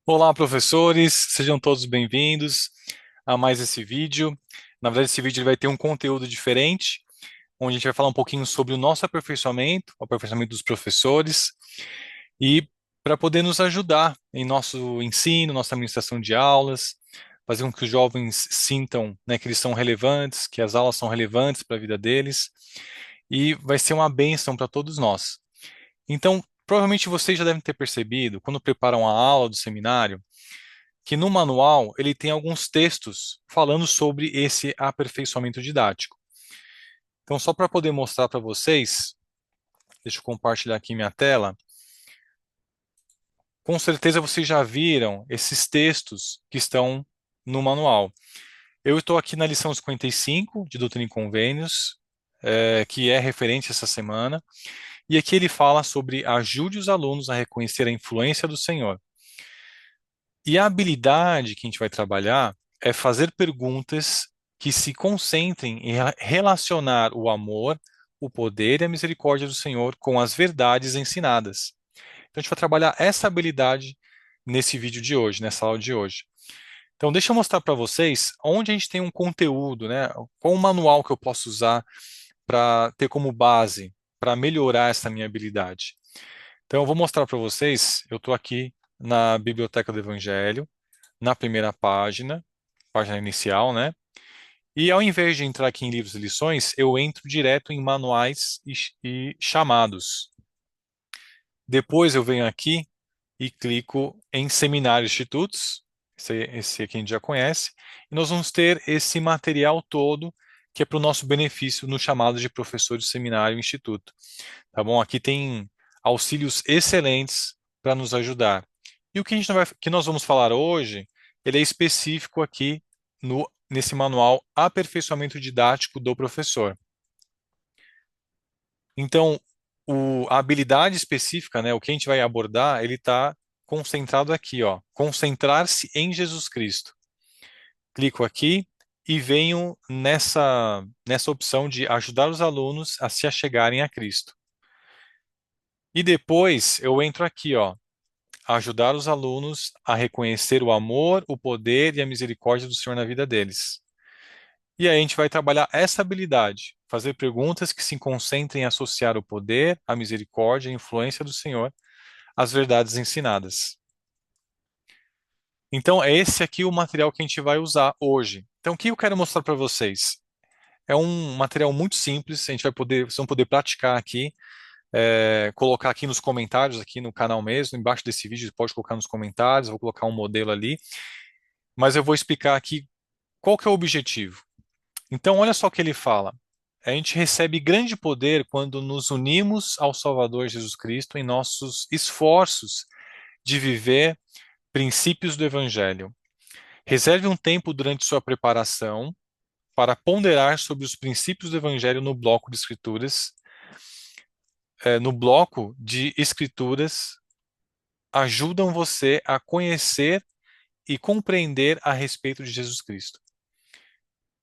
Olá, professores, sejam todos bem-vindos a mais esse vídeo. Na verdade, esse vídeo ele vai ter um conteúdo diferente, onde a gente vai falar um pouquinho sobre o nosso aperfeiçoamento, o aperfeiçoamento dos professores, e para poder nos ajudar em nosso ensino, nossa administração de aulas, fazer com que os jovens sintam, né, que eles são relevantes, que as aulas são relevantes para a vida deles, e vai ser uma bênção para todos nós. Então, provavelmente vocês já devem ter percebido, quando preparam a aula do seminário, que no manual ele tem alguns textos falando sobre esse aperfeiçoamento didático. Então, só para poder mostrar para vocês, deixa eu compartilhar aqui minha tela. Com certeza vocês já viram esses textos que estão no manual. Eu estou aqui na lição 55 de Doutrina e Convênios, que é referente essa semana, e aqui ele fala sobre ajude os alunos a reconhecer a influência do Senhor. E a habilidade que a gente vai trabalhar é fazer perguntas que se concentrem em relacionar o amor, o poder e a misericórdia do Senhor com as verdades ensinadas. Então a gente vai trabalhar essa habilidade nesse vídeo de hoje, nessa aula de hoje. Então deixa eu mostrar para vocês onde a gente tem um conteúdo, né? Qual o manual que eu posso usar para ter como base, para melhorar essa minha habilidade. Então eu vou mostrar para vocês, eu estou aqui na Biblioteca do Evangelho, na primeira página, página inicial, né? E ao invés de entrar aqui em livros e lições, eu entro direto em manuais e chamados. Depois eu venho aqui e clico em seminário institutos, esse aqui a gente já conhece, e nós vamos ter esse material todo que é para o nosso benefício no chamado de professor de seminário e instituto. Tá bom? Aqui tem auxílios excelentes para nos ajudar. E o que, que nós vamos falar hoje, ele é específico aqui nesse manual Aperfeiçoamento Didático do Professor. Então, a habilidade específica, né, o que a gente vai abordar, ele está concentrado aqui, ó, concentrar-se em Jesus Cristo. Clico aqui e venho nessa opção de ajudar os alunos a se achegarem a Cristo. E depois eu entro aqui, ó, ajudar os alunos a reconhecer o amor, o poder e a misericórdia do Senhor na vida deles. E aí a gente vai trabalhar essa habilidade, fazer perguntas que se concentrem em associar o poder, a misericórdia e a influência do Senhor às verdades ensinadas. Então, é esse aqui o material que a gente vai usar hoje. Então, o que eu quero mostrar para vocês? É um material muito simples, a gente vai poder, vocês vão poder praticar aqui, colocar aqui nos comentários, aqui no canal mesmo, embaixo desse vídeo, você pode colocar nos comentários, vou colocar um modelo ali, mas eu vou explicar aqui qual que é o objetivo. Então, olha só o que ele fala. A gente recebe grande poder quando nos unimos ao Salvador Jesus Cristo em nossos esforços de viver princípios do Evangelho. Reserve um tempo durante sua preparação para ponderar sobre os princípios do Evangelho no bloco de escrituras. No bloco de escrituras, ajudam você a conhecer e compreender a respeito de Jesus Cristo.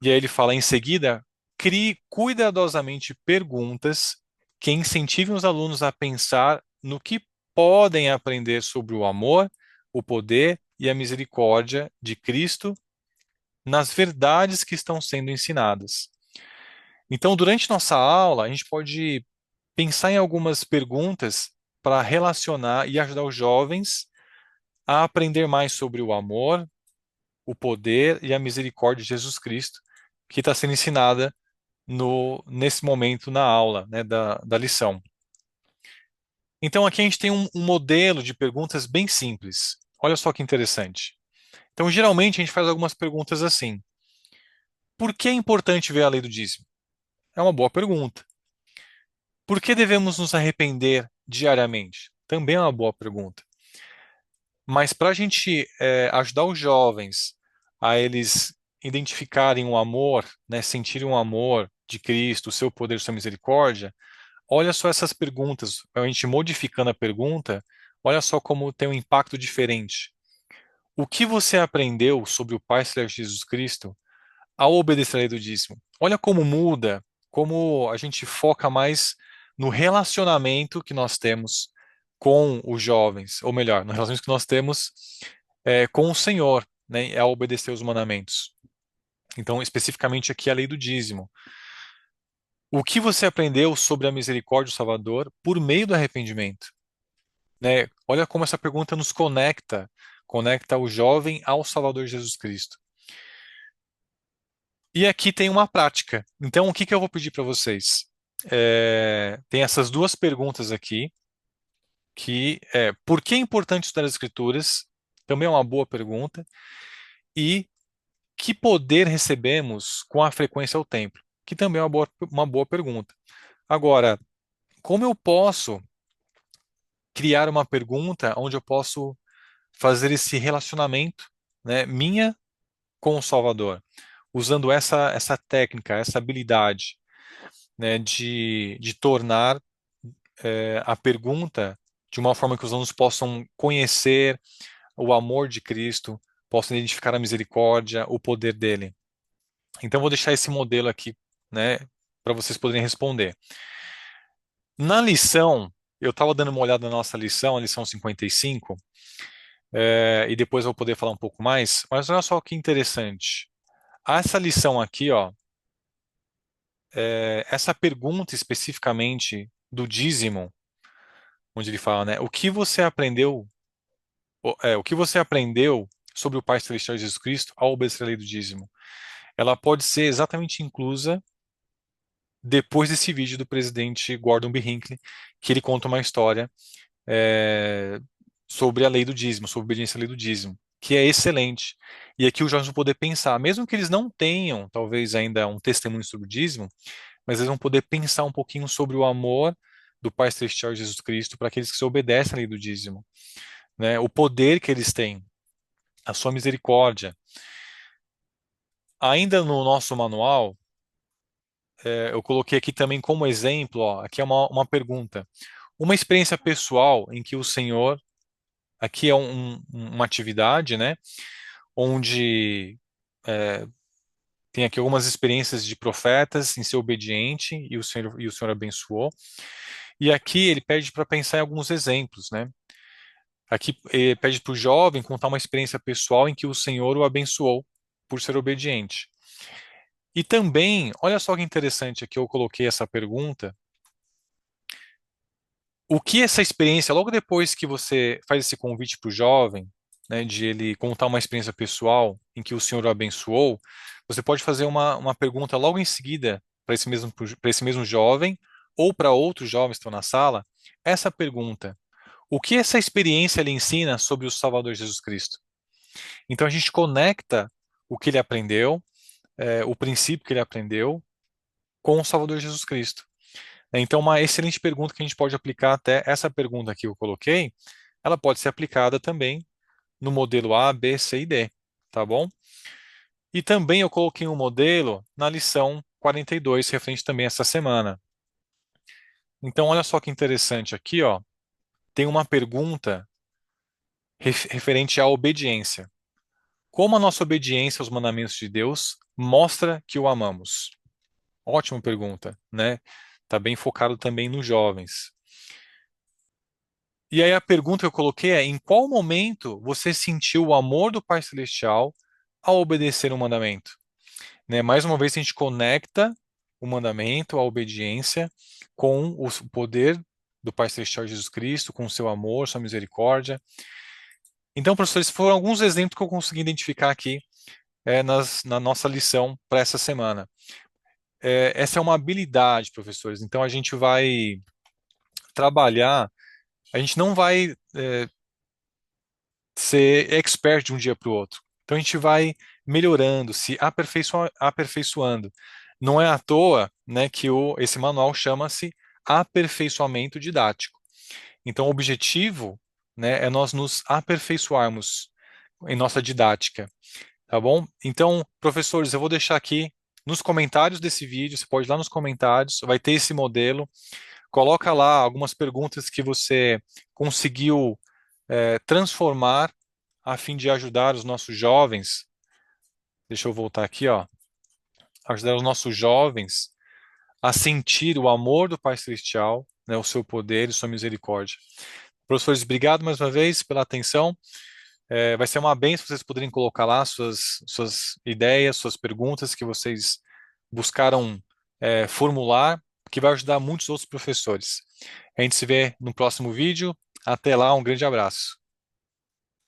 E aí ele fala em seguida, crie cuidadosamente perguntas que incentivem os alunos a pensar no que podem aprender sobre o amor, o poder e a misericórdia de Cristo nas verdades que estão sendo ensinadas. Então, durante nossa aula, a gente pode pensar em algumas perguntas para relacionar e ajudar os jovens a aprender mais sobre o amor, o poder e a misericórdia de Jesus Cristo, que está sendo ensinada nesse momento na aula, né, da lição. Então, aqui a gente tem um modelo de perguntas bem simples. Olha só que interessante. Então, geralmente, a gente faz algumas perguntas assim. Por que é importante ver a lei do dízimo? É uma boa pergunta. Por que devemos nos arrepender diariamente? Também é uma boa pergunta. Mas para a gente ajudar os jovens a eles identificarem o amor, né, sentirem o amor de Cristo, o seu poder, sua misericórdia, olha só essas perguntas. A gente modificando a pergunta, olha só como tem um impacto diferente. O que você aprendeu sobre o Pai Celestial de Jesus Cristo ao obedecer a lei do dízimo? Olha como muda, como a gente foca mais no relacionamento que nós temos com os jovens, ou melhor, no relacionamento que nós temos com o Senhor, né, a obedecer os mandamentos. Então, especificamente aqui a lei do dízimo. O que você aprendeu sobre a misericórdia do Salvador por meio do arrependimento? Né? Olha como essa pergunta nos conecta, conecta o jovem ao Salvador Jesus Cristo. E aqui tem uma prática. Então, o que que eu vou pedir para vocês? Tem essas duas perguntas aqui, que é, por que é importante estudar as Escrituras? Também é uma boa pergunta. E que poder recebemos com a frequência ao templo? Que também é uma boa pergunta. Agora, como eu posso criar uma pergunta onde eu posso fazer esse relacionamento, né, minha com o Salvador, usando essa técnica, essa habilidade, né, de tornar a pergunta de uma forma que os alunos possam conhecer o amor de Cristo, possam identificar a misericórdia, o poder dele. Então, eu vou deixar esse modelo aqui, né, para vocês poderem responder. Na lição, eu estava dando uma olhada na nossa lição, a lição 55, e depois eu vou poder falar um pouco mais, mas olha só que interessante. Essa lição aqui, ó, essa pergunta especificamente do dízimo, onde ele fala, né, o que você aprendeu sobre o Pai Celestial de Jesus Cristo ao obedecer a lei do dízimo? Ela pode ser exatamente inclusa depois desse vídeo do presidente Gordon B. Hinckley, que ele conta uma história é, sobre a lei do dízimo, sobre a obediência à lei do dízimo, que é excelente. E aqui os jovens vão poder pensar, mesmo que eles não tenham, talvez, ainda um testemunho sobre o dízimo, mas eles vão poder pensar um pouquinho sobre o amor do Pai Celestial Jesus Cristo para aqueles que se obedecem à lei do dízimo, né? O poder que eles têm, a sua misericórdia. Ainda no nosso manual, eu coloquei aqui também como exemplo, ó, aqui é uma pergunta. Uma experiência pessoal em que o Senhor, aqui é uma atividade, né? Onde tem aqui algumas experiências de profetas em ser obediente e o Senhor abençoou. E aqui ele pede para pensar em alguns exemplos, né? Aqui ele pede para o jovem contar uma experiência pessoal em que o Senhor o abençoou por ser obediente. E também, olha só que interessante aqui, eu coloquei essa pergunta. O que essa experiência, logo depois que você faz esse convite para o jovem, né, de ele contar uma experiência pessoal em que o Senhor o abençoou, você pode fazer uma pergunta logo em seguida para esse mesmo jovem ou para outros jovens que estão na sala, essa pergunta: o que essa experiência lhe ensina sobre o Salvador Jesus Cristo? Então a gente conecta o que ele aprendeu, o princípio que ele aprendeu, com o Salvador Jesus Cristo. Então, uma excelente pergunta que a gente pode aplicar até essa pergunta que eu coloquei, ela pode ser aplicada também no modelo A, B, C e D, tá bom? E também eu coloquei um modelo na lição 42, referente também a essa semana. Então, olha só que interessante aqui, ó, tem uma pergunta referente à obediência. Como a nossa obediência aos mandamentos de Deus mostra que o amamos? Ótima pergunta, né? Tá bem focado também nos jovens. E aí a pergunta que eu coloquei é: em qual momento você sentiu o amor do Pai Celestial ao obedecer o mandamento? Né? Mais uma vez a gente conecta o mandamento, a obediência, com o poder do Pai Celestial Jesus Cristo, com o seu amor, sua misericórdia. Então, professores, foram alguns exemplos que eu consegui identificar aqui na nossa lição para essa semana. Essa é uma habilidade, professores. Então, a gente vai trabalhar, a gente não vai ser expert de um dia para o outro. Então a gente vai melhorando, se aperfeiçoando. Não é à toa, né, que esse manual chama-se aperfeiçoamento didático. Então o objetivo, né, é nós nos aperfeiçoarmos em nossa didática, tá bom? Então, professores, eu vou deixar aqui nos comentários desse vídeo, você pode ir lá nos comentários, vai ter esse modelo. Coloca lá algumas perguntas que você conseguiu transformar a fim de ajudar os nossos jovens. Deixa eu voltar aqui, ó. Ajudar os nossos jovens a sentir o amor do Pai Celestial, né, o seu poder e sua misericórdia. Professores, obrigado mais uma vez pela atenção. Vai ser uma bênção vocês poderem colocar lá suas ideias, suas perguntas que vocês buscaram formular, que vai ajudar muitos outros professores. A gente se vê no próximo vídeo. Até lá, um grande abraço.